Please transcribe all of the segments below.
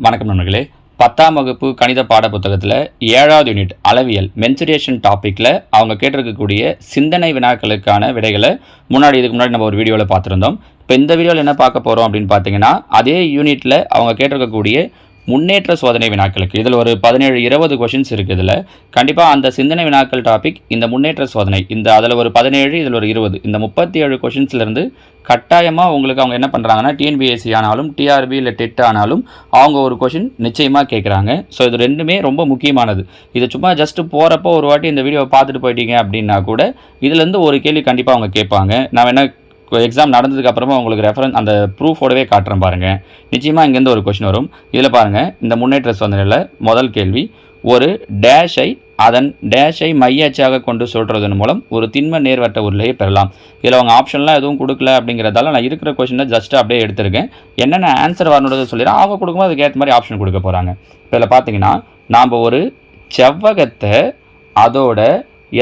வணக்கம் நண்பர்களே. 10ஆம் வகுப்பு கணித பாட புத்தகத்தில் 7வது யூனிட் அளவியல் மென்சுரேஷன் டாப்பிக்கில் அவங்க கேட்டிருக்கக்கூடிய சிந்தனை வினாக்களுக்கான விடைகளை இதுக்கு முன்னாடி நம்ம ஒரு வீடியோவில் பார்த்துருந்தோம். இப்போ இந்த வீடியோவில் என்ன பார்க்க போகிறோம் அப்படின்னு பார்த்தீங்கன்னா, அதே யூனிட்டில் அவங்க கேட்டிருக்கக்கூடிய முன்னேற்ற சோதனை வினாக்களுக்கு இதில் ஒரு 17-20 கொஷின்ஸ் இருக்குது. இதில் கண்டிப்பாக அந்த சிந்தனை வினாக்கள் டாபிக், இந்த முன்னேற்ற சோதனை அதில் ஒரு 17, இதில் ஒரு 20, இந்த 37 கொஷின்ஸ்லேருந்து கட்டாயமாக உங்களுக்கு அவங்க என்ன பண்ணுறாங்கன்னா, டிஎன்பிஎஸ்சி ஆனாலும் டிஆர்பி இல்லை டெட் ஆனாலும் அவங்க ஒரு கொஷின் நிச்சயமாக கேட்குறாங்க. ஸோ இது ரெண்டுமே ரொம்ப முக்கியமானது. இது சும்மா ஜஸ்ட்டு போகிறப்போ ஒரு வாட்டி இந்த வீடியோவை பார்த்துட்டு போயிட்டீங்க அப்படின்னா கூட இதுலேருந்து ஒரு கேள்வி கண்டிப்பாக அவங்க கேட்பாங்க. நான் என்ன எக்ஸாம் நடந்ததுக்கு அப்புறமா உங்களுக்கு ரெஃபரன்ஸ் அந்த ப்ரூஃபோடவே காட்டுறேன் பாருங்கள். நிச்சயமாக இங்கேருந்து ஒரு கொஷின் வரும். இதில் பாருங்கள், இந்த முன்னேற்ற சோதனையில் முதல் கேள்வி, ஒரு டேஷை அதன் டேஷை மையச்சாக கொண்டு சொல்கிறதன் மூலம் ஒரு திண்ம நேர்வட்ட உருளையை பெறலாம். இதில் அவங்க ஆப்ஷன்லாம் எதுவும் கொடுக்கல அப்படிங்கிறதால நான் இருக்கிற கொஷினை ஜஸ்ட்டு அப்படியே எடுத்திருக்கேன். என்னென்ன ஆன்சர் வரணுன்றதை சொல்லிடுறேன். அவங்க கொடுக்கும்போது அதுக்கு ஏற்ற மாதிரி ஆப்ஷன் கொடுக்க போகிறாங்க. இப்போ இதில் பார்த்தீங்கன்னா, நாம் ஒரு செவ்வகத்தை அதோட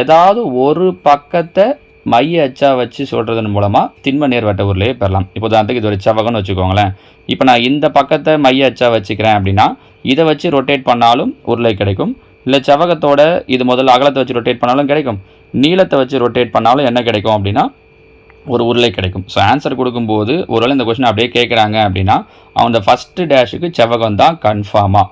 ஏதாவது ஒரு பக்கத்தை மைய அச்சா வச்சு சொல்கிறதன் மூலமாக திண்ம நேர்வட்ட உருளையை பெறலாம். இப்போ உதாரணத்துக்கு இது ஒரு செவ்வகம்னு வச்சுக்கோங்களேன். இப்போ நான் இந்த பக்கத்தை மைய அச்சா வச்சுக்கிறேன் அப்படின்னா இதை வச்சு ரொட்டேட் பண்ணாலும் உருளை கிடைக்கும். இல்லை செவ்வகத்தோட இது முதல்ல அகலத்தை வச்சு ரொட்டேட் பண்ணாலும் கிடைக்கும். நீளத்தை வச்சு ரொட்டேட் பண்ணாலும் என்ன கிடைக்கும் அப்படின்னா ஒரு உருளை கிடைக்கும். ஸோ ஆன்சர் கொடுக்கும்போது ஒருவேளை இந்த கொஸ்டின் அப்படியே கேட்குறாங்க அப்படின்னா அந்த ஃபஸ்ட்டு டேஷுக்கு செவ்வகம் தான் கன்ஃபார்மாக.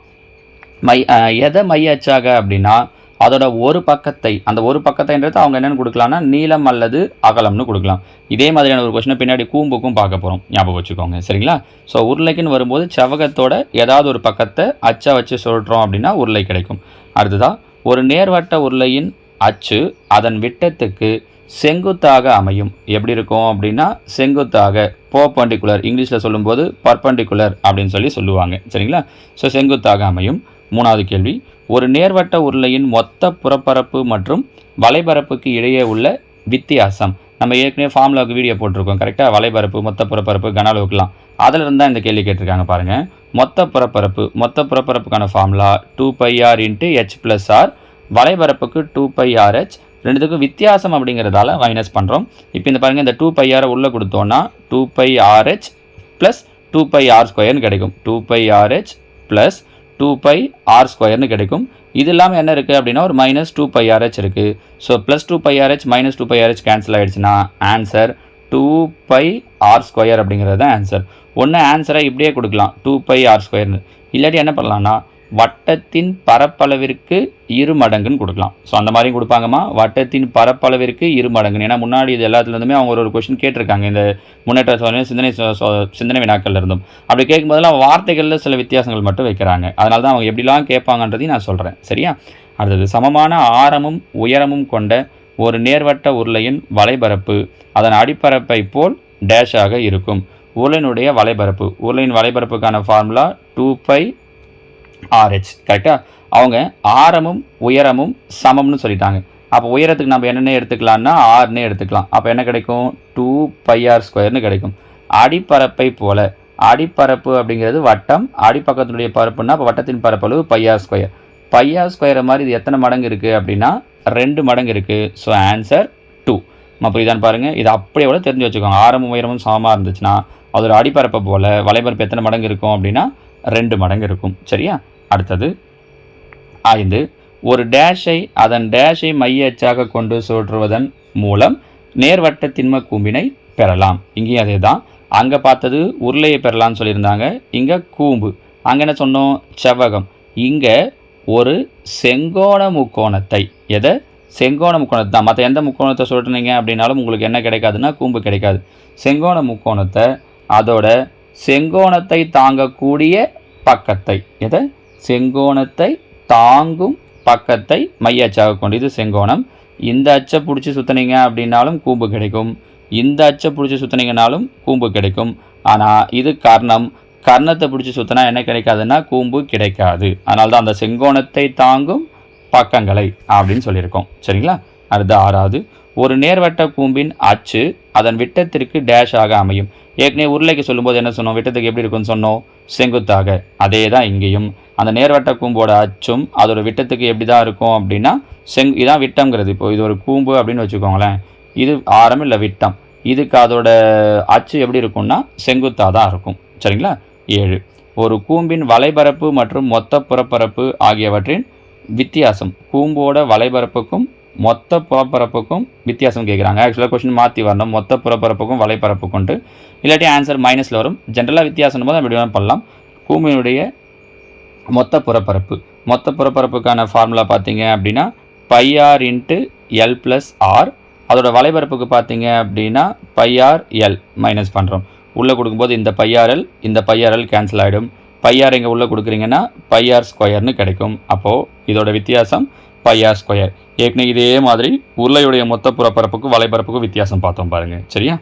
எதை மைய அச்சாக அப்படின்னா அதோட ஒரு பக்கத்தை, அந்த ஒரு பக்கத்தைன்றது அவங்க என்னென்னு கொடுக்கலாம்னா நீளம் அல்லது அகலம்னு கொடுக்கலாம். இதே மாதிரியான ஒரு கொஸ்டினை பின்னாடி கூம்புக்கும் பார்க்க போகிறோம், ஞாபகம் வச்சுக்கோங்க, சரிங்களா? ஸோ உருளைக்குன்னு வரும்போது செவ்வகத்தோட ஏதாவது ஒரு பக்கத்தை அச்சா வச்சு சொல்கிறோம் அப்படின்னா உருளை கிடைக்கும். அடுத்ததாக, ஒரு நேர்வட்ட உருளையின் அச்சு அதன் விட்டத்துக்கு செங்குத்தாக அமையும். எப்படி இருக்கும் அப்படின்னா செங்குத்தாக, பர்பெண்டிகுலர், இங்கிலீஷில் சொல்லும்போது பர்பெண்டிகுலர் அப்படின்னு சொல்லுவாங்க, சரிங்களா? ஸோ செங்குத்தாக அமையும். மூணாவது கேள்வி, ஒரு நேர்வட்ட உருளையின் மொத்த புறப்பரப்பு மற்றும் வலைபரப்புக்கு இடையே உள்ள வித்தியாசம். நம்ம ஏற்கனவே ஃபார்முலாவுக்கு வீடியோ போட்டிருக்கோம், கரெக்டாக? வலைபரப்பு, மொத்த புறப்பரப்பு, கன அளவுக்குலாம் அதில் இருந்தால் இந்த கேள்வி கேட்டிருக்காங்க பாருங்கள். மொத்த புறப்பரப்புக்கான ஃபார்முலா 2πr × h+r, வலைபரப்புக்கு 2πrh, ரெண்டுத்துக்கும் வித்தியாசம் அப்படிங்கிறதால மைனஸ் பண்ணுறோம். இப்போ இந்த பாருங்கள், இந்த 2πr உள்ளே கொடுத்தோன்னா 2πrh + 2πr² கிடைக்கும். 2πrh + 2πr² கிடைக்கும். இது இல்லாமல் என்ன இருக்குது அப்படின்னா ஒரு -2πrh இருக்குது. ஸோ +2πrh -2πrh கேன்சல் ஆகிடுச்சுன்னா ஆன்சர் 2πr² அப்படிங்கிறது தான் ஆன்சர். ஒன்று ஆன்சரை இப்படியே கொடுக்கலாம் 2πr², இல்லாட்டி என்ன பண்ணலான்னா வட்டத்தின் பரப்பளவிற்கு 2 மடங்குன்னு கொடுக்கலாம். ஸோ அந்த மாதிரியும் கொடுப்பாங்கம்மா, வட்டத்தின் பரப்பளவிற்கு 2 மடங்குன்னு. ஏன்னா முன்னாடி இது எல்லாத்துலேருந்துமே அவங்க ஒரு கொஸ்டின் கேட்டிருக்காங்க இந்த முன்னேற்ற சோதனை சிந்தனை வினாக்கள் இருந்தும். அப்படி கேட்கும்போதெல்லாம் வார்த்தைகளில் சில வித்தியாசங்கள் மட்டும் வைக்கிறாங்க. அதனால தான் அவங்க எப்படிலாம் கேட்பாங்கன்றதையும் நான் சொல்கிறேன், சரியா? அடுத்தது, சமமான ஆரமும் உயரமும் கொண்ட ஒரு நேர்வட்ட உருளையின் வலைபரப்பு அதன் அடிப்பரப்பை போல் டேஷாக இருக்கும். உருளையினுடைய வலைபரப்புக்கான ஃபார்முலா 2πrh, கரெக்டாக? அவங்க ஆரமும் உயரமும் சமம்னு சொல்லிட்டாங்க. அப்போ உயரத்துக்கு நம்ம என்னென்ன எடுத்துக்கலாம்னா ஆர்னே எடுத்துக்கலாம். அப்போ என்ன கிடைக்கும்? 2πr² கிடைக்கும். அடிப்பரப்பை போல, அடிப்பரப்பு அப்படிங்கிறது வட்டம், அடிப்பக்கத்தினுடைய பரப்புன்னா அப்போ வட்டத்தின் பரப்பளவு πr². πr² மாதிரி இது எத்தனை மடங்கு இருக்குது அப்படின்னா 2 மடங்கு இருக்குது. So answer 2. புரியுதான்னு பாருங்கள். இது அப்படியே கூட தெரிஞ்சு வச்சுக்கோங்க. ஆரமும் உயரமும் சமமாக இருந்துச்சுன்னா அதோட அடிப்பரப்பை போல் வலைபரப்பு எத்தனை மடங்கு இருக்கும் அப்படின்னா 2 மடங்கு இருக்கும், சரியா? அடுத்தது 5, ஒரு டேஷை அதன் டேஷை மைய அச்சாக கொண்டு சுழற்றுவதன் மூலம் நேர்வட்ட திண்ம கூம்பினை பெறலாம். இங்கேயும் அதே தான். அங்கே பார்த்தது உருளையை பெறலாம்னு சொல்லியிருந்தாங்க, இங்கே கூம்பு. அங்கே என்ன சொன்னோம்? செவ்வகம். இங்கே ஒரு செங்கோண முக்கோணத்தை, எதை? செங்கோண முக்கோணத்தை தான். மற்ற எந்த முக்கோணத்தை சுழற்றுனீங்க அப்படின்னாலும் உங்களுக்கு என்ன கிடைக்காதுன்னா கூம்பு கிடைக்காது. செங்கோண முக்கோணத்தை அதோட செங்கோணத்தை தாங்கக்கூடிய பக்கத்தை, எதை? செங்கோணத்தை தாங்கும் பக்கத்தை மைய அச்சாக கொண்டு, இது செங்கோணம். இந்த அச்சை பிடிச்சி சுற்றினீங்க அப்படின்னாலும் கூம்பு கிடைக்கும், இந்த அச்சை பிடிச்சி சுற்றினீங்கனாலும் கூம்பு கிடைக்கும். ஆனால் இது கர்ணத்தை பிடிச்சி சுற்றினா என்ன கிடைக்காதுன்னா கூம்பு கிடைக்காது. அதனால தான் அந்த செங்கோணத்தை தாங்கும் பக்கங்களை அப்படின்னு சொல்லியிருக்கோம், சரிங்களா? அடுத்து 6வது, ஒரு நேர்வட்ட கூம்பின் அச்சு அதன் விட்டத்திற்கு டேஷாக அமையும். ஏற்கனவே உருளைக்கு சொல்லும்போது என்ன சொன்னோம்? விட்டத்துக்கு எப்படி இருக்குன்னு சொன்னோம்? செங்குத்தாக. அதே தான் இங்கேயும். அந்த நேர்வட்ட கூம்போட அச்சும் அதோட விட்டத்துக்கு எப்படி தான் இருக்கும் அப்படின்னா இதான் விட்டம்ங்கிறது. இப்போ இது ஒரு கூம்பு அப்படின்னு வச்சுக்கோங்களேன், இது ஆரம் இல்லை விட்டம். இதுக்கு அதோட அச்சு எப்படி இருக்கும்னா செங்குத்தாக தான் இருக்கும், சரிங்களா? 7, ஒரு கூம்பின் வலைபரப்பு மற்றும் மொத்த புறப்பரப்பு ஆகியவற்றின் வித்தியாசம். கூம்போட வலைபரப்புக்கும் மொத்த புறப்பரப்புக்கும் வித்தியாசம் கேட்குறாங்க. ஆக்சுவலாக கொஸ்டின் மாற்றி வரணும், மொத்த புறப்பரப்புக்கும் வலைப்பரப்புக்குன்ட்டு. இல்லாட்டி ஆன்சர் மைனஸில் வரும். ஜென்ரலாக வித்தியாசம் போது அப்படி வேணால் பண்ணலாம். கூம்பினுடைய மொத்த புறப்பரப்புக்கான ஃபார்முலா பார்த்தீங்க அப்படின்னா πr into L plus R. அதோட வலைபரப்புக்கு பார்த்தீங்க அப்படின்னா πr/l மைனஸ் பண்ணுறோம். உள்ளே கொடுக்கும்போது இந்த πrl இந்த πrl கேன்சல் ஆகிடும். πr இங்கே உள்ளே கொடுக்குறீங்கன்னா πr² கிடைக்கும். அப்போது இதோட வித்தியாசம் πr². ஏற்கனவே இதே மாதிரி உருளையுடைய மொத்த புறப்பரப்புக்கும் வலைபரப்புக்கும் வித்தியாசம் பார்த்தோம் பாருங்கள். சரியா?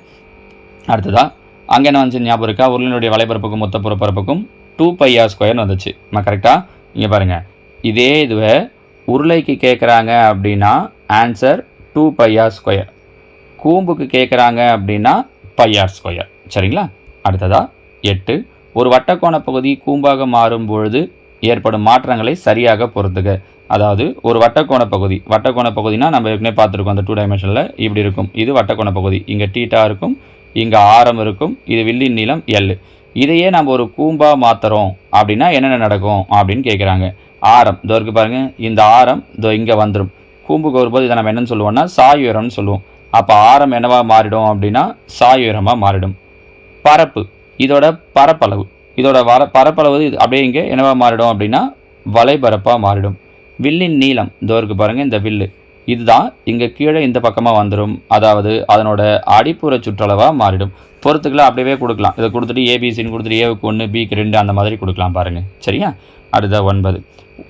அடுத்ததாக அங்கே என்ன வந்துச்சு ஞாபகம் இருக்கா? உருளையினுடைய வலைபரப்புக்கும் மொத்த புறப்பரப்புக்கும் 2πr² வந்துச்சு. கரெக்டாக? இங்கே பாருங்கள், இதே இதுவை உருளைக்கு கேட்குறாங்க அப்படின்னா ஆன்சர் 2πr². கூம்புக்கு கேட்குறாங்க அப்படின்னா πr². சரிங்களா? அடுத்ததாக 8, ஒரு வட்டக்கோண பகுதி கூம்பாக மாறும் பொழுது ஏற்படும் மாற்றங்களை சரியாக பொறுத்துக. அதாவது ஒரு வட்டக்கோண பகுதினா நம்ம ஏற்கனவே பார்த்துருக்கோம். அந்த 2 டைமென்ஷனில் இப்படி இருக்கும். இது வட்டக்கோண பகுதி. இங்கே தீட்டா இருக்கும், இங்கே ஆரம் இருக்கும், இது வில்லின் நீளம் எல். இதையே நம்ம ஒரு கூம்பாக மாற்றுறோம் அப்படின்னா என்னென்ன நடக்கும் அப்படின்னு கேட்குறாங்க. ஆரம் இதோ இருக்குது பாருங்கள், இந்த ஆரம் இதோ இங்கே வந்துடும். கூம்புக்கு வரும்போது இதை நம்ம என்னென்னு சொல்லுவோம்னா சாயுயரம்னு சொல்லுவோம். அப்போ ஆரம் என்னவாக மாறிடும் அப்படின்னா சாயுயரமாக மாறிடும். பரப்பு இதோட பரப்பளவு, பரப்பளவு இது அப்படியே இங்கே என்னவாக மாறிடும் அப்படின்னா வலைபரப்பாக மாறிடும். வில்லின் நீளம் இதோ இருக்குது பாருங்கள், இந்த வில்லு இதுதான் இங்கே கீழே இந்த பக்கமாக வந்துடும். அதாவது அதனோட அடிப்புற சுற்றளவாக மாறிடும். பொறுத்துக்கலாம் அப்படியே கொடுக்கலாம். இதை கொடுத்துட்டு ஏபிசின்னு கொடுத்துட்டு ஏவுக்கு 1 பிக்கு 2 அந்த மாதிரி கொடுக்கலாம் பாருங்கள். சரியா? அடுத்த 9,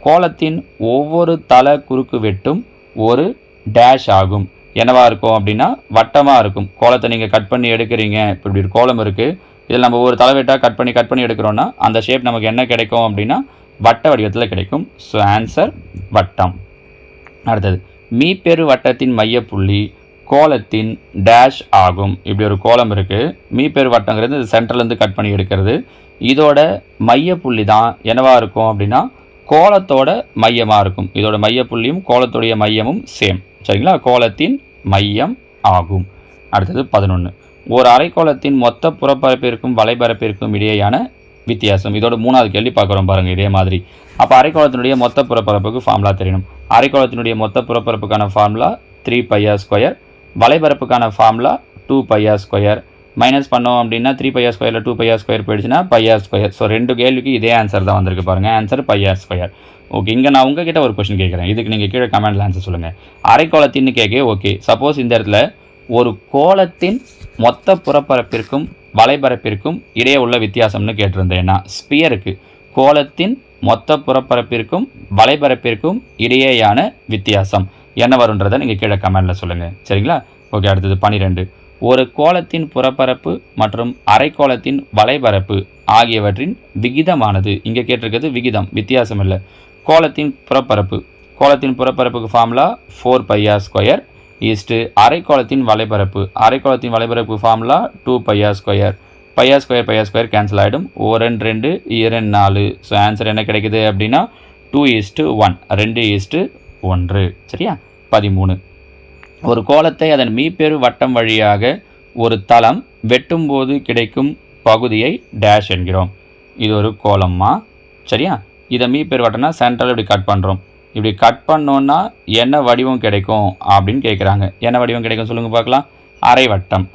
கோலத்தின் ஒவ்வொரு தள குறுக்கு வெட்டும் ஒரு டேஷ் ஆகும். என்னவா இருக்கும் அப்படின்னா வட்டமாக இருக்கும். கோலத்தை நீங்கள் கட் பண்ணி எடுக்கிறீங்க, இப்படி ஒரு கோலம் இருக்குது, இதில் நம்ம ஒரு தலைவெட்டாக கட் பண்ணி எடுக்கிறோன்னா அந்த ஷேப் நமக்கு என்ன கிடைக்கும் அப்படின்னா வட்ட வடிவத்தில் கிடைக்கும். ஸோ ஆன்சர் வட்டம். அடுத்தது, மீப்பெரு வட்டத்தின் மையப்புள்ளி கோலத்தின் டேஷ் ஆகும். இப்படி ஒரு கோலம் இருக்குது. மீப்பெரு வட்டங்கிறது சென்டர்லேருந்து கட் பண்ணி எடுக்கிறது. இதோட மையப்புள்ளி தான் என்னவாக இருக்கும் அப்படின்னா கோலத்தோட மையமாக இருக்கும். இதோட மையப்புள்ளியும் கோலத்துடைய மையமும் சேம். சரிங்களா? கோலத்தின் மையம் ஆகும். அடுத்தது 11, ஒரு அரைக்கோளத்தின் மொத்த புறப்பரப்பிற்கும் வலைபரப்பிற்கும் இடையேயான வித்தியாசம். இதோட 3வது கேள்வி பார்க்குறோம் பாருங்கள். இதே மாதிரி அப்போ அரைக்கோளத்தினுடைய மொத்த புறப்பரப்புக்கு ஃபார்முலா தெரியணும். அரைக்கோளத்தினுடைய மொத்த புறப்பரப்புக்கான ஃபார்முலா 3πr², வலைபரப்புக்கான ஃபார்முலா 2πr². மைனஸ் பண்ணோம் அப்படின்னா 3πr²ல் 2πr² போயிடுச்சுன்னா πr². ஸோ 2 கேள்விக்கு இதே ஆன்சர் தான் வந்திருக்கு பாருங்கள். Answer πr². ஓகே, இங்கே நான் உங்ககிட்ட ஒரு கொஸ்டின் கேட்குறேன். இதுக்கு நீங்கள் கீழே கமெண்ட்டில் ஆன்சர் சொல்லுங்கள். அரைக்கோளத்தின்னு கேட்க ஓகே. சப்போஸ் இந்த இடத்துல ஒரு கோலத்தின் மொத்த புறப்பரப்பிற்கும் வலைபரப்பிற்கும் இடையே உள்ள வித்தியாசம்னு கேட்டிருந்தேன்னா ஸ்பியருக்கு கோலத்தின் மொத்த புறப்பரப்பிற்கும் வலைபரப்பிற்கும் இடையேயான வித்தியாசம் என்ன வருன்றதை நீங்கள் கீழே கமெண்டில் சொல்லுங்கள். சரிங்களா? ஓகே. அடுத்தது 12, ஒரு கோலத்தின் புறப்பரப்பு மற்றும் அரைக்கோளத்தின் வலைபரப்பு ஆகியவற்றின் விகிதமானது. இங்கே கேட்டிருக்கிறது விகிதம், வித்தியாசம் இல்லை. கோலத்தின் புறப்பரப்புக்கு ஃபார்முலா 4πr² ஈஸ்ட்டு அரைக்கோளத்தின் வலைபரப்பு ஃபார்முலா 2πr². πr² கேன்சல் ஆகிடும். 1 2 2 4. ஸோ ஆன்சர் என்ன கிடைக்குது அப்படின்னா 2:1, 2:1. சரியா? 13, ஒரு கோலத்தை அதன் மீப்பெரு வட்டம் வழியாக ஒரு தளம் வெட்டும்போது கிடைக்கும் பகுதியை டேஷ் என்கிறோம். இது ஒரு கோலம்மா. சரியா? இதை மீப்பெரு வட்டம்னா சென்ட்ரல் இப்படி கட் பண்ணுறோம். இப்படி கட் பண்ணோன்னா என்ன வடிவம் கிடைக்கும் அப்படின்னு கேட்குறாங்க. என்ன வடிவம் கிடைக்கும் சொல்லுங்கள் பார்க்கலாம்.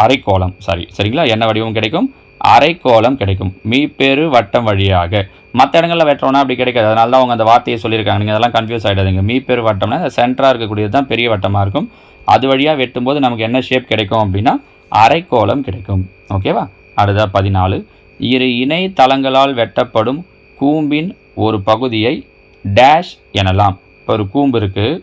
அரைக்கோளம். சரிங்களா? என்ன வடிவம் கிடைக்கும்? அரைக்கோளம் கிடைக்கும். மீப்பெரு வட்டம் வழியாக. மற்ற இடங்களில் வெட்டுறோன்னா அப்படி கிடைக்காது. அதனால தான் அவங்க அந்த வார்த்தையை சொல்லியிருக்காங்க. நீங்கள் அதெல்லாம் கன்ஃபியூஸ் ஆகிடாதீங்க. மீப்பெரு வட்டம்னா சென்டராக இருக்கக்கூடியது தான் பெரிய வட்டமாக இருக்கும். அது வழியாக வெட்டும்போது நமக்கு என்ன ஷேப் கிடைக்கும் அப்படின்னா அரைக்கோளம் கிடைக்கும். ஓகேவா? அடுத்த 14, இரு இணை தளங்களால் வெட்டப்படும் கூம்பின் ஒரு பகுதியை டேஷ் எனலாம். இப்போ ஒரு கூம்பு இருக்குது,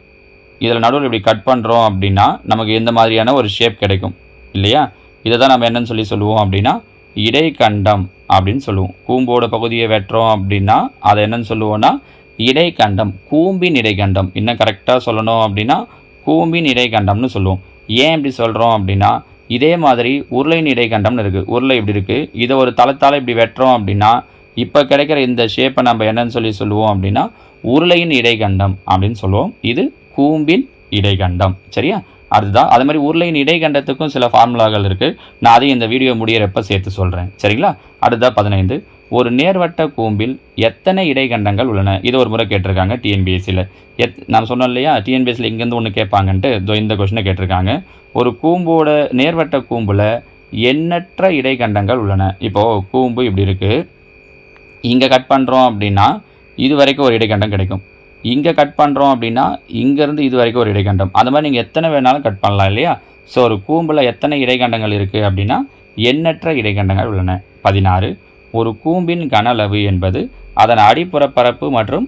இதில் நடுவில் இப்படி கட் பண்ணுறோம் அப்படின்னா நமக்கு எந்த மாதிரியான ஒரு ஷேப் கிடைக்கும் இல்லையா? இதை தான் நம்ம என்னன்னு சொல்லுவோம் அப்படின்னா இடைக்கண்டம் அப்படின்னு சொல்லுவோம். கூம்போட பகுதியை வெட்டுறோம் அப்படின்னா அதை என்னன்னு சொல்லுவோம்னா இடைக்கண்டம், கூம்பின் இடைக்கண்டம். இன்னும் கரெக்டாக சொல்லணும் அப்படின்னா கூம்பின் இடைக்கண்டம்னு சொல்லுவோம். ஏன் இப்படி சொல்கிறோம் அப்படின்னா இதே மாதிரி உருளையின் இடைக்கண்டம்னு இருக்குது. உருளை இப்படி இருக்குது, இதை ஒரு தளத்தால் இப்படி வெட்டுறோம் அப்படின்னா இப்போ கிடைக்கிற இந்த ஷேப்பை நம்ம என்னன்னு சொல்லுவோம் அப்படின்னா உருளையின் இடைக்கண்டம் அப்படின்னு சொல்லுவோம். இது கூம்பின் இடைக்கண்டம். சரியா? அதுதான். அது மாதிரி உருளையின் இடைக்கண்டத்துக்கும் சில ஃபார்முலாக்கள் இருக்குது. நான் அதையும் இந்த வீடியோ முடியிறப்ப சேர்த்து சொல்கிறேன். சரிங்களா? அடுத்த 15, ஒரு நேர்வட்ட கூம்பில் எத்தனை இடைக்கண்டங்கள் உள்ளன? இது ஒரு முறை கேட்டிருக்காங்க டிஎன்பிஎஸ்சியில். நான் சொன்னோம் இல்லையா, டிஎன்பிஎஸ்சியில் இங்கேருந்து ஒன்று கேட்பாங்கன்ட்டு இந்த கொஷினை கேட்டிருக்காங்க. ஒரு கூம்போட நேர்வட்ட கூம்பில் எண்ணற்ற இடைக்கண்டங்கள் உள்ளன. இப்போது கூம்பு இப்படி இருக்குது, இங்கே கட் பண்ணுறோம் அப்படின்னா இது வரைக்கும் ஒரு இடைக்கண்டம் கிடைக்கும். இங்கே கட் பண்ணுறோம் அப்படின்னா இங்கேருந்து இது வரைக்கும் ஒரு இடைக்கண்டம். அந்த மாதிரி நீங்கள் எத்தனை வேணாலும் கட் பண்ணலாம் இல்லையா? ஸோ ஒரு கூம்பில் எத்தனை இடைக்கண்டங்கள் இருக்குது அப்படின்னா எண்ணற்ற இடைக்கண்டங்கள் உள்ளன. 16. ஒரு கூம்பின் கன அளவு என்பது அதன் அடிப்புற பரப்பு மற்றும்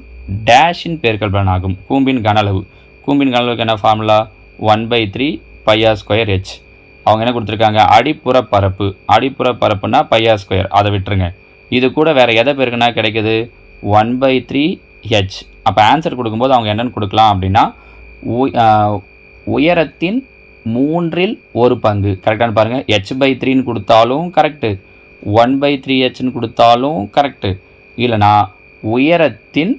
டேஷின் பெருக்கல்பலன் ஆகும். கூம்பின் கன அளவுக்கு என்ன ஃபார்முலா? 1/3 πr²h. அவங்க என்ன கொடுத்துருக்காங்க? அடிப்புற பரப்புனா πr². அதை விட்டுருங்க. இது கூட வேறு எதை பெருக்குனா கிடைக்குது? 1/3h. அப்போ ஆன்சர் கொடுக்கும்போது அவங்க என்னென்னு கொடுக்கலாம் அப்படின்னா உயரத்தின் 1/3 பங்கு. கரெக்டானு பாருங்கள். h/3ன்னு கொடுத்தாலும் கரெக்டு, 1/3hன்னு கொடுத்தாலும் கரெக்டு, இல்லைனா உயரத்தின்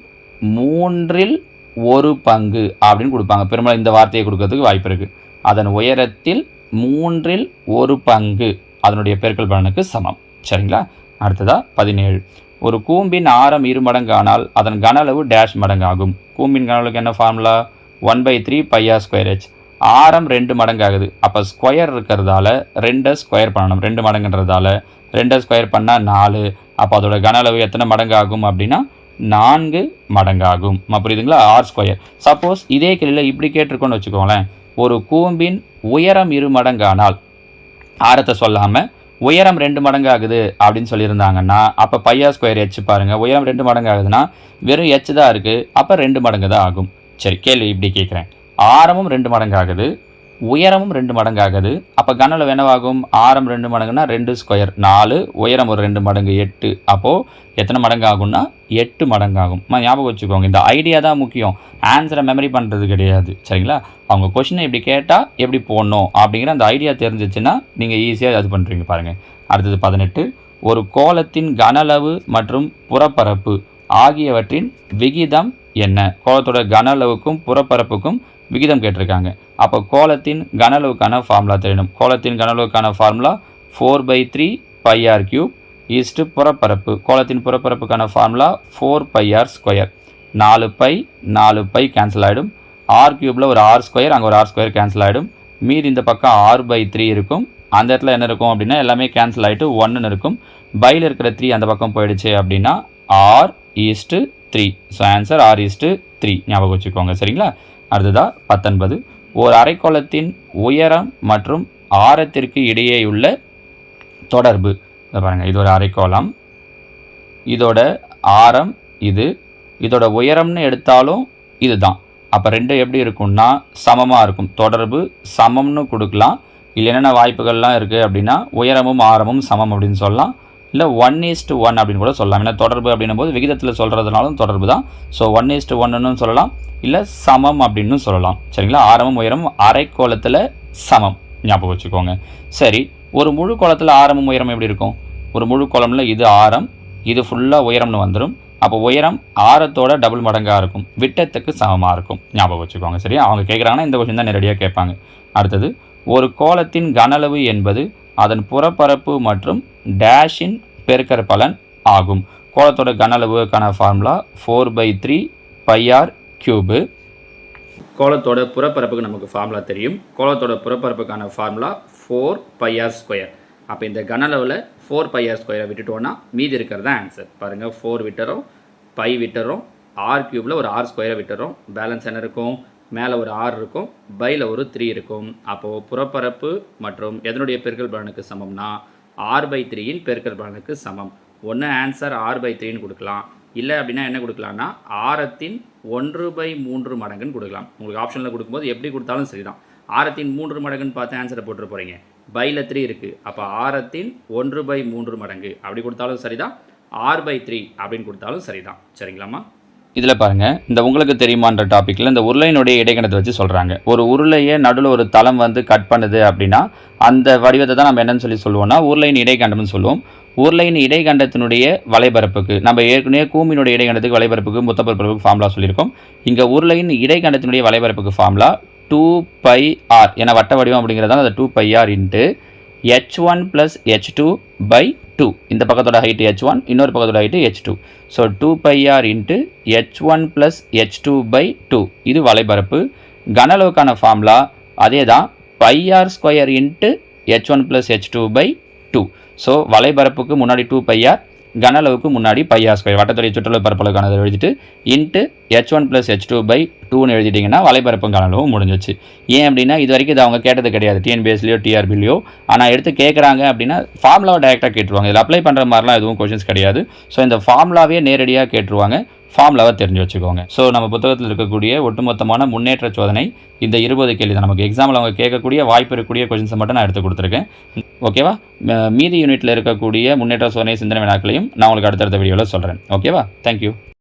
1/3 பங்கு அப்படின்னு கொடுப்பாங்க. பெரும்பாலும் இந்த வார்த்தையை கொடுக்கறதுக்கு வாய்ப்பு இருக்குது. அதன் உயரத்தில் 1/3 பங்கு அதனுடைய பெருக்கல் பலனுக்கு சமம். சரிங்களா? அடுத்ததாக 17. ஒரு கூம்பின் ஆரம் 2 மடங்கு ஆனால் அதன் கன அளவு டேஷ் மடங்கு ஆகும். கூம்பின் கன அளவுக்கு என்ன ஃபார்முலா? 1/3 πr²h. ஆரம் 2 மடங்கு ஆகுது. அப்போ ஸ்கொயர் இருக்கிறதால 2 ஸ்கொயர் பண்ணணும். 2 மடங்குன்றதால 2 ஸ்கொயர் பண்ணால் 4. அப்போ அதோட கன அளவு எத்தனை மடங்கு ஆகும் அப்படின்னா 4 மடங்கு ஆகும். புரியுதுங்களா? r². சப்போஸ் இதே கேள்வியில் இப்படி கேட்டிருக்கோன்னு வச்சுக்கோங்களேன், ஒரு கூம்பின் உயரம் 2 மடங்கு ஆனால் ஆரத்தை சொல்லாமல் உயரம் 2 மடங்கு ஆகுது அப்படின்னு சொல்லியிருந்தாங்கன்னா அப்போ πr²h பாருங்கள். உயரம் 2 மடங்கு ஆகுதுன்னா வெறும் h தான் இருக்குது, அப்போ 2 மடங்கு தான் ஆகும். சரி, கேள்வி இப்படி கேட்குறேன். ஆரமும் 2 மடங்கு ஆகுது, உயரமும் 2 மடங்கு ஆகுது. அப்போ கன அளவு என்னவாகும்? ஆரம் 2 மடங்குன்னா 2 ஸ்கொயர் 4, உயரம் ஒரு 2 மடங்கு 8. அப்போது எத்தனை மடங்கு ஆகும்னா 8 மடங்கு ஆகும். ஞாபகம் வச்சுக்கோங்க, இந்த ஐடியா தான் முக்கியம், ஆன்சரை மெமரி பண்ணுறது கிடையாது. சரிங்களா? அவங்க கொஷினை இப்படி கேட்டால் எப்படி போடணும் அப்படிங்கிற அந்த ஐடியா தெரிஞ்சிச்சுன்னா நீங்கள் ஈஸியாக அது பண்ணுறீங்க. பாருங்கள். அடுத்தது 18. ஒரு கோளத்தின் கன அளவு மற்றும் புறப்பரப்பு ஆகியவற்றின் விகிதம் என்ன? கோளத்தோட கன அளவுக்கும் புறப்பரப்புக்கும் விகிதம் கேட்டிருக்காங்க. அப்போ கோளத்தின் கன அளவுக்கான ஃபார்முலா தெரியணும். கோளத்தின் கன அளவுக்கான ஃபார்முலா 4/3 πr³ ஈஸ்ட்டு புறப்பரப்பு. கோளத்தின் புறப்பரப்புக்கான ஃபார்முலா 4πr². 4π கேன்சல் ஆகிடும். r³ ஒரு r², அங்கே ஒரு r² கேன்சல் ஆகிடும். மீதி இந்த பக்கம் r/3 இருக்கும். அந்த இடத்துல என்ன இருக்கும் அப்படின்னா எல்லாமே கேன்சல் ஆகிட்டு 1ன்னு இருக்கும். பையில் இருக்கிற 3 அந்த பக்கம் போயிடுச்சு அப்படின்னா r/3. So answer r/3. ஞாபகம் வச்சுக்கோங்க. சரிங்களா? அடுத்ததாக 19. ஒரு அரைக்கோளத்தின் உயரம் மற்றும் ஆரத்திற்கு இடையேயுள்ள தொடர்பு. பாருங்கள், இது ஒரு அரைக்கோளம், இதோட ஆரம் இதோட உயரம்னு எடுத்தாலும் இதுதான். அப்போ ரெண்டு எப்படி இருக்கும்னா சமமாக இருக்கும். தொடர்பு சமம்னு கொடுக்கலாம். இல்லை என்னென்ன வாய்ப்புகள்லாம் இருக்குது அப்படின்னா உயரமும் ஆரமும் சமம் அப்படின்னு சொல்லலாம், இல்லை 1:1 அப்படின்னு கூட சொல்லலாம். ஏன்னா தொடர்பு அப்படின்னும் போது விகிதத்தில் சொல்கிறதுனாலும் தொடர்பு தான். ஸோ 1:1ன்னு சொல்லலாம், இல்லை சமம் அப்படின்னு சொல்லலாம். சரிங்களா? ஆரமும் உயரமும் அரைக்கோளத்தில் சமம். ஞாபகம் வச்சுக்கோங்க. சரி, ஒரு முழு கோளத்தில் ஆரமும் உயரம் எப்படி இருக்கும்? ஒரு முழு கோளமில் இது ஆரம், இது ஃபுல்லாக உயரம்னு வந்துடும். அப்போ உயரம் ஆரத்தோட டபுள் மடங்காக இருக்கும், விட்டத்துக்கு சமமாக இருக்கும். ஞாபகம் வச்சுக்கோங்க. சரியா? அவங்க கேட்குறாங்கன்னா இந்த கொஸ்டின் தான் நேரடியாக கேட்பாங்க. அடுத்தது, ஒரு கோளத்தின் கனளவு என்பது அதன் புறப்பரப்பு மற்றும் டேஷின் பெருக்கற்பலன் ஆகும். கோளத்தோட கனளவுக்கான ஃபார்முலா 4/3 πr³. கோளத்தோட புறப்பரப்புக்கு நமக்கு ஃபார்முலா தெரியும். கோளத்தோட புறப்பரப்புக்கான ஃபார்முலா 4πr². அப்போ இந்த கனளவில் 4πr² விட்டுட்டோன்னா மீதி இருக்கிறது தான் ஆன்சர். பாருங்கள், 4 விட்டுறோம், பை விட்டுறோம், r³ ஒரு r² விட்டுறோம். பேலன்ஸ் என்ன இருக்கும்? மேலே ஒரு r இருக்கும், பையில் ஒரு 3 இருக்கும். அப்போது புறப்பரப்பு மற்றும் எதனுடைய பெருக்கல் பலனுக்கு சமம்னா r/3 பெருக்கல் பலனுக்கு சமம். ஒன்று ஆன்சர் r/3ன்னு கொடுக்கலாம், இல்லை அப்படின்னா என்ன கொடுக்கலாம்னா ஆரத்தின் 1/3 மடங்குன்னு கொடுக்கலாம். உங்களுக்கு ஆப்ஷனில் கொடுக்கும்போது எப்படி கொடுத்தாலும் சரி தான். ஆரத்தின் 3 மடங்குன்னு பார்த்து ஆன்சரை போட்டு போகிறீங்க. பையில் 3 இருக்குது, அப்போ ஆரத்தின் 1/3 மடங்கு அப்படி கொடுத்தாலும் சரி தான், r/3 அப்படின்னு கொடுத்தாலும் சரி தான். சரிங்களாம்மா? இதில் பாருங்கள், இந்த உங்களுக்கு தெரியுமான்ற டாப்பிக்கில் இந்த உருளையினுடைய இடைக்கணத்தை வச்சு சொல்கிறாங்க. ஒரு உருளையை நடுவில் ஒரு தளம் வந்து கட் பண்ணுது அப்படின்னா அந்த வடிவத்தை தான் நம்ம என்னன்னு சொல்லுவோம்னா உருளையின் இடைக்கண்டம்னு சொல்லுவோம். உருளையின் இடைக்கண்டத்தினுடைய வலைபரப்புக்கு நம்ம ஏற்கனவே கூம்பினுடைய இடைக்கண்டத்துக்கு வலைபரப்புக்கு மொத்தப்பரப்புக்கு ஃபார்முலா சொல்லியிருக்கோம். இங்கே உருளையின் இடைக்கண்டத்தினுடைய வலைபரப்புக்கு ஃபார்முலா 2πr. ஏன்னா வட்ட வடிவம் அப்படிங்கிறதால அது 2πr × h1 + h2/2 2. இந்த பக்கத்தோட ஹைட் h1, இன்னொரு பக்கத்தோட height h2. So 2πr into h1 plus h2 by 2. இது வலைபரப்பு. கனளவுக்கான ஃபார்முலா அதே தான், πr² into h1 plus h2 by 2. So வலைபரப்புக்கு முன்னாடி 2πr, கனளவுக்கு முன்னாடி πr², வட்டத்துடைய சுற்றளவு பரப்பளவுக்கானதை எழுதிட்டு into h1 plus h2 by 2ன்னு எழுதிட்டிங்கன்னா வலைபரப்பும் கனளவும் முடிஞ்சிச்சு. ஏன் அப்படின்னா இது வரைக்கும் இது அவங்க கேட்டது கிடையாது டிஎன்பிஎஸ்லையோ டிஆர்பிலையோ. ஆனால் எடுத்து கேட்குறாங்க அப்படின்னா ஃபார்முலாவை டைரெக்டாக கேட்டுருவாங்க. இதில் அப்ளை பண்ணுற மாதிரிலாம் எதுவும் கொஷின்ஸ் கிடையாது. ஸோ இந்த ஃபார்முலாவே நேரடியாக கேட்டுருவாங்க. ஃபார்முலாவை தெரிஞ்சு வச்சுக்கோங்க. ஸோ நம்ம புத்தகத்தில் இருக்கக்கூடிய ஒட்டுமொத்தமான முன்னேற்ற சோதனை இந்த 20 கேள்வி தான். நமக்கு எக்ஸாமில் அவங்க கேட்கக்கூடிய வாய்ப்பு இருக்கக்கூடிய கொஷின்ஸை மட்டும் நான் எடுத்து கொடுத்துருக்கேன். ஓகேவா? மீதி யூனிட்டில் இருக்கக்கூடிய முன்னேற்ற சோதனை சிந்தனை வினாக்களையும் நான் உங்களுக்கு அடுத்தடுத்த வீடியோவில் சொல்கிறேன். ஓகேவா? தேங்க்யூ.